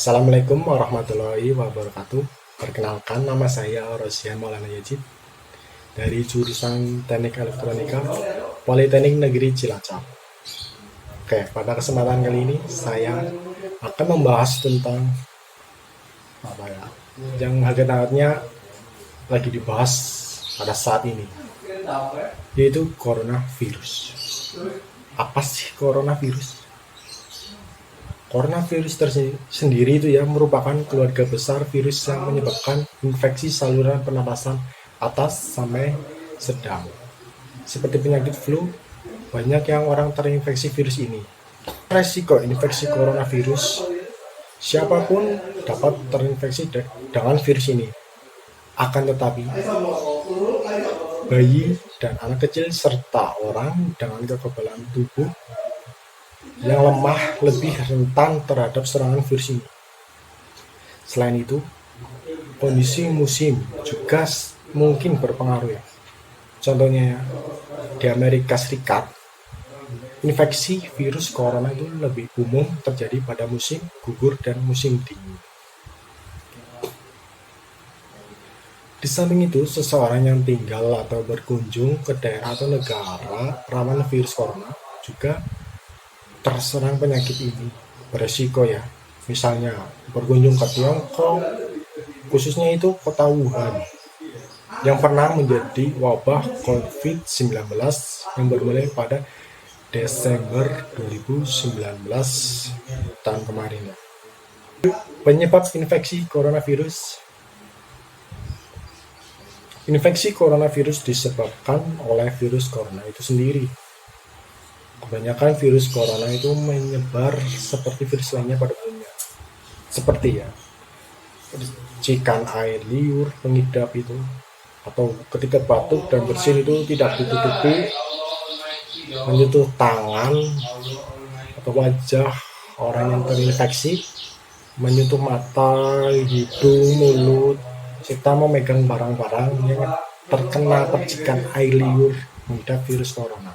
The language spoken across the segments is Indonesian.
Assalamualaikum warahmatullahi wabarakatuh. Perkenalkan, nama saya Rosyan Maulana Yajid dari jurusan Teknik Elektronika Politeknik Negeri Cilacap. Oke, pada kesempatan kali ini saya akan membahas tentang apa ya, yang hangat-hangatnya lagi dibahas pada saat ini, yaitu coronavirus. Apa sih coronavirus? Coronavirus sendiri itu ya merupakan keluarga besar virus yang menyebabkan infeksi saluran pernapasan atas sampai sedang. Seperti penyakit flu, banyak yang orang terinfeksi virus ini. Resiko infeksi coronavirus, siapapun dapat terinfeksi dengan virus ini. Akan tetapi, bayi dan anak kecil serta orang dengan kekebalan tubuh yang lemah lebih rentan terhadap serangan virus ini. Selain itu, kondisi musim juga mungkin berpengaruh ya. Contohnya ya, di Amerika Serikat, infeksi virus corona itu lebih umum terjadi pada musim gugur dan musim dingin. Di samping itu, seseorang yang tinggal atau berkunjung ke daerah atau negara rawan virus corona juga terserang penyakit ini beresiko ya. Misalnya berkunjung ke Tiongkok, khususnya itu kota Wuhan yang pernah menjadi wabah COVID-19 yang bermulai pada Desember 2019 tahun kemarin ya. Penyebab infeksi coronavirus. Infeksi coronavirus disebabkan oleh virus corona itu sendiri. Kebanyakan virus corona itu menyebar seperti virus lainnya pada umumnya. Seperti ya, percikan air liur pengidap itu, atau ketika batuk dan bersin itu tidak ditutupi, menyentuh tangan atau wajah orang yang terinfeksi, menyentuh mata, hidung, mulut, serta memegang barang-barang yang terkena percikan air liur mengidap virus corona.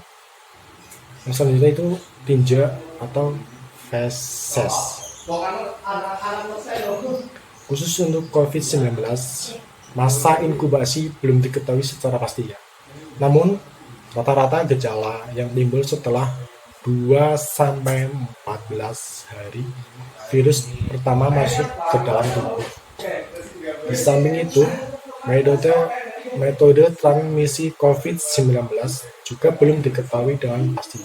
Yang selanjutnya itu tinja atau feses. Khusus untuk COVID-19, masa inkubasi belum diketahui secara pasti ya. Namun, rata-rata gejala yang timbul setelah 2-14 hari virus pertama masuk ke dalam tubuh. Di samping itu, metode transmisi COVID-19 juga belum diketahui dengan pasti.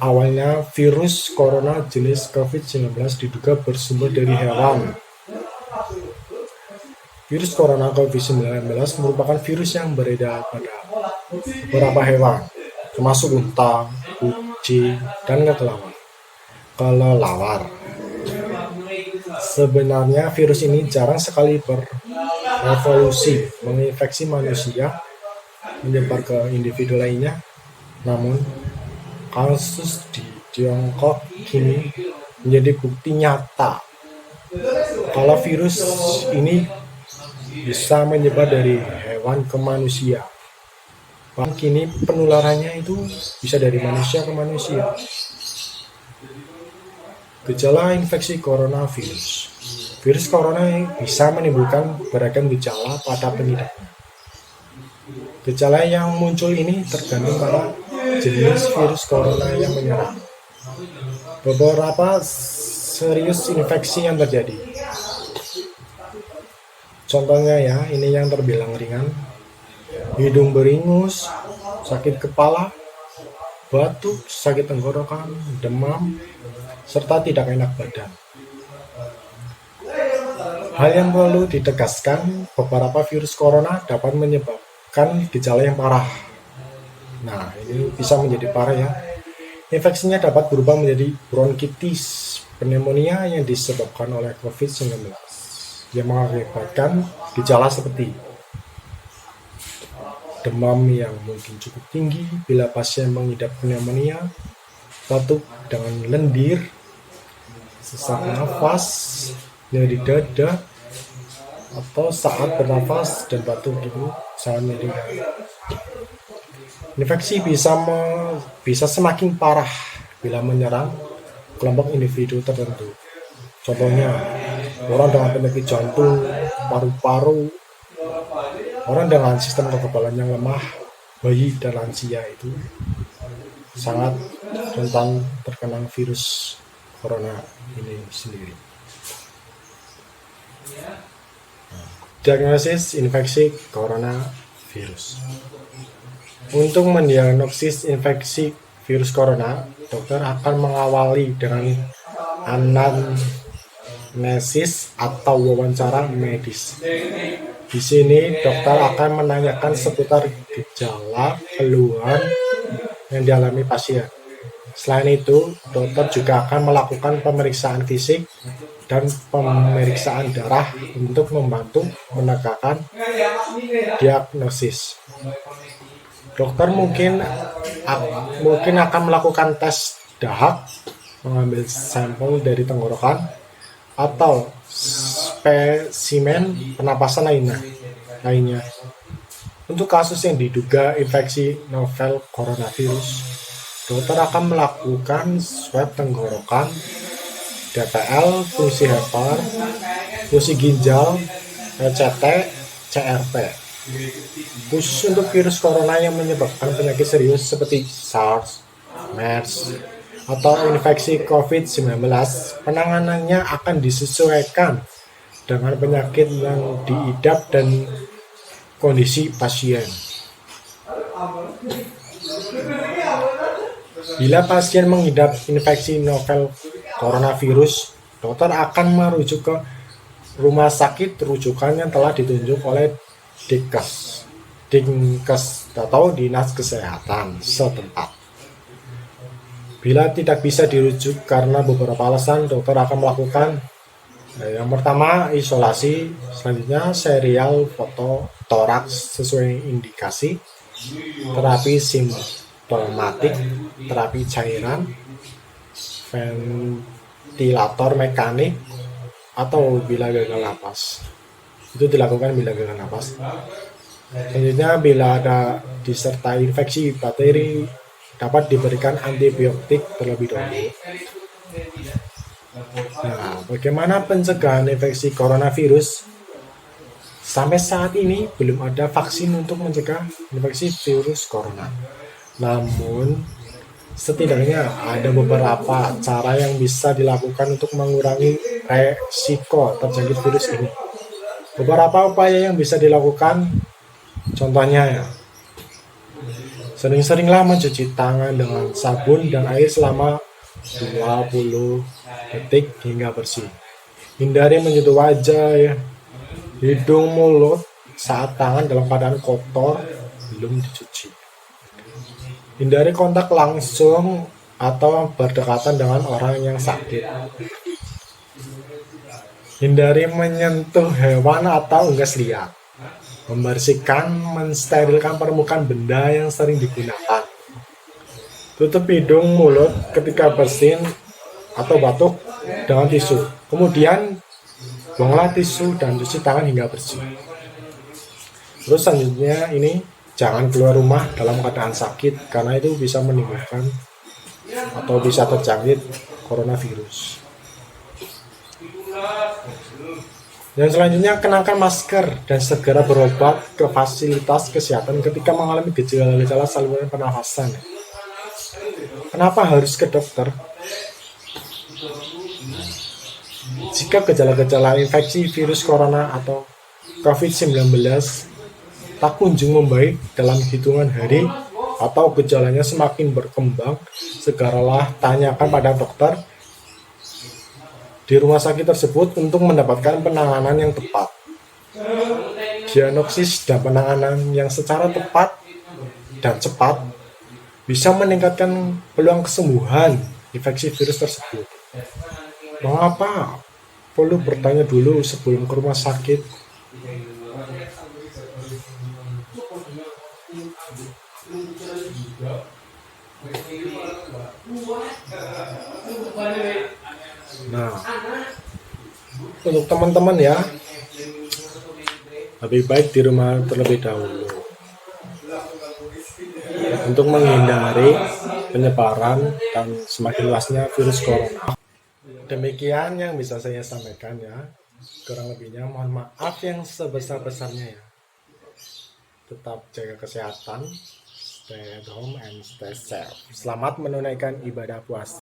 Awalnya, virus corona jenis COVID-19 diduga bersumber dari hewan. Virus corona COVID-19 merupakan virus yang beredar pada beberapa hewan, termasuk unta, kucing, dan kelelawar. Sebenarnya virus ini jarang sekali berevolusi menginfeksi manusia menyebar ke individu lainnya. Namun, kasus di Tiongkok kini menjadi bukti nyata kalau virus ini bisa menyebar dari hewan ke manusia. Bahkan kini penularannya itu bisa dari manusia ke manusia. Gejala infeksi coronavirus. Virus corona bisa menimbulkan beragam gejala pada pengidapnya. Gejala yang muncul ini tergantung pada jenis virus corona yang menyerang. Beberapa serius infeksi yang terjadi. Contohnya ya, ini yang terbilang ringan. Hidung beringus, sakit kepala, batuk, sakit tenggorokan, demam, serta tidak enak badan. Hal yang perlu ditegaskan, beberapa virus corona dapat menyebabkan gejala yang parah. Nah, ini bisa menjadi parah ya. Infeksinya dapat berubah menjadi bronkitis, pneumonia yang disebabkan oleh COVID-19, yang mengakibatkan gejala seperti demam yang mungkin cukup tinggi bila pasien mengidap pneumonia, batuk dengan lendir, sesak nafas, nyeri dada, atau saat bernafas dan batuk itu sangat nyeri. Infeksi bisa semakin parah bila menyerang kelompok individu tertentu. Contohnya, orang dengan penyakit jantung, paru-paru, orang dengan sistem kekebalan yang lemah, bayi dan lansia itu sangat rentan terkena virus corona ini sendiri. Diagnosis infeksi coronavirus. Untuk mendiagnosis infeksi virus corona, dokter akan mengawali dengan anamnesis atau wawancara medis. Di sini dokter akan menanyakan seputar gejala, keluhan yang dialami pasien. Selain itu, dokter juga akan melakukan pemeriksaan fisik dan pemeriksaan darah untuk membantu menegakkan diagnosis. Dokter mungkin akan melakukan tes dahak, mengambil sampel dari tenggorokan, atau spesimen pernapasan lainnya. Untuk kasus yang diduga infeksi novel coronavirus, dokter akan melakukan swab tenggorokan, DPL, fungsi hepar, fungsi ginjal, RCT, CRP. Khusus untuk virus corona yang menyebabkan penyakit serius seperti SARS, MERS, atau infeksi COVID-19, penanganannya akan disesuaikan dengan penyakit yang diidap dan kondisi pasien. Bila pasien mengidap infeksi novel coronavirus, dokter akan merujuk ke rumah sakit rujukan yang telah ditunjuk oleh Dinkes atau Dinas Kesehatan setempat. Bila tidak bisa dirujuk karena beberapa alasan, dokter akan melakukan yang pertama isolasi, selanjutnya serial foto toraks sesuai indikasi, terapi simptomatik, terapi cairan, ventilator mekanik, atau bila gagal napas. Itu dilakukan bila gagal napas. Selanjutnya, bila ada disertai infeksi bakteri, dapat diberikan antibiotik terlebih dahulu. Nah, bagaimana pencegahan infeksi coronavirus? Sampai saat ini belum ada vaksin untuk mencegah infeksi virus corona. Namun, setidaknya ada beberapa cara yang bisa dilakukan untuk mengurangi resiko terjangkit virus ini. Beberapa upaya yang bisa dilakukan, contohnya ya, sering-seringlah mencuci tangan dengan sabun dan air selama 20 detik hingga bersih. Hindari menyentuh wajah, hidung, mulut saat tangan dalam keadaan kotor belum dicuci. Hindari kontak langsung atau berdekatan dengan orang yang sakit. Hindari menyentuh hewan atau unggas liar. Membersihkan, mensterilkan permukaan benda yang sering digunakan. Tutup hidung, mulut ketika bersin atau batuk dengan tisu. Kemudian buanglah tisu dan cuci tangan hingga bersih. Terus selanjutnya ini, jangan keluar rumah dalam keadaan sakit karena itu bisa menimbulkan atau bisa terjangkit coronavirus. Yang selanjutnya, kenakan masker dan segera berobat ke fasilitas kesehatan ketika mengalami gejala-gejala saluran pernafasan. Kenapa harus ke dokter? Jika gejala-gejala infeksi virus corona atau COVID-19 tak kunjung membaik dalam hitungan hari atau gejalanya semakin berkembang, segeralah tanyakan pada dokter di rumah sakit tersebut untuk mendapatkan penanganan yang tepat. Diagnosis dan penanganan yang secara tepat dan cepat bisa meningkatkan peluang kesembuhan infeksi virus tersebut. Mengapa perlu bertanya dulu sebelum ke rumah sakit? Nah, untuk teman-teman ya, lebih baik di rumah terlebih dahulu untuk menghindari penyebaran dan semakin luasnya virus corona. Demikian yang bisa saya sampaikan ya. Kurang lebihnya mohon maaf yang sebesar-besarnya ya. Tetap jaga kesehatan, stay at home and stay safe. Selamat menunaikan ibadah puasa.